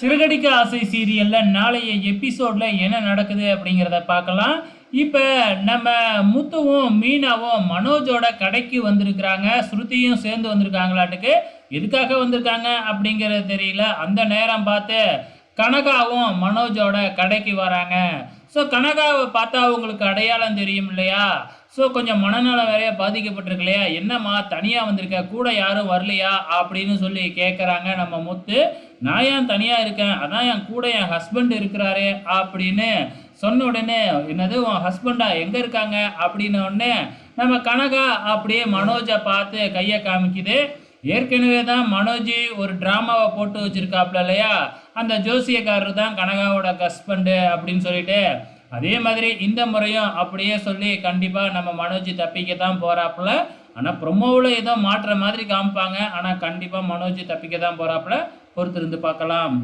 சிறகடிக்க ஆசை சீரியல்ல நாளைய எபிசோட்ல என்ன நடக்குது அப்படிங்கிறத பார்க்கலாம். இப்ப நம்ம முத்துவும் மீனாவும் மனோஜோட கடைக்கு வந்திருக்கிறாங்க. ஸ்ருதியும் சேர்ந்து வந்திருக்காங்களாட்டுக்கு. எதுக்காக வந்திருக்காங்க அப்படிங்கிறது தெரியல. அந்த நேரம் பார்த்து கனகாவும் மனோஜோட கடைக்கு வராங்க. ஸோ கனகாவை பார்த்தா அவங்களுக்கு அடையாளம் தெரியும் இல்லையா? ஸோ கொஞ்சம் மனநலம் வேறையா பாதிக்கப்பட்டிருக்கு இல்லையா? என்னம்மா தனியாக வந்திருக்க, கூட யாரும் வரலையா அப்படின்னு சொல்லி கேட்குறாங்க நம்ம முத்து. நான் ஏன் தனியாக இருக்கேன், அதான் என் கூட என் ஹஸ்பண்ட் இருக்கிறாரு அப்படின்னு சொன்ன உடனே, என்னது உன் ஹஸ்பண்டா எங்கே இருக்காங்க அப்படின்னு உடனே நம்ம கனகா அப்படியே மனோஜை பார்த்து கையை காமிக்குது. ஏற்கனவே தான் மனோஜ் ஒரு ட்ராமாவை போட்டு வச்சிருக்காப்ல இல்லையா? அந்த ஜோசியக்காரர் தான் கனகாவோட ஹஸ்பண்டு அப்படின்னு சொல்லிட்டு, அதே மாதிரி இந்த முறையும் அப்படியே சொல்லி கண்டிப்பாக நம்ம மனோஜ் தப்பிக்க தான் போகிறாப்புல. ஆனால் ப்ரொமோவில் ஏதோ மாற்ற மாதிரி காமிப்பாங்க. ஆனால் கண்டிப்பாக மனோஜ் தப்பிக்க தான் போகிறாப்புல. பொறுத்திருந்து பார்க்கலாம்.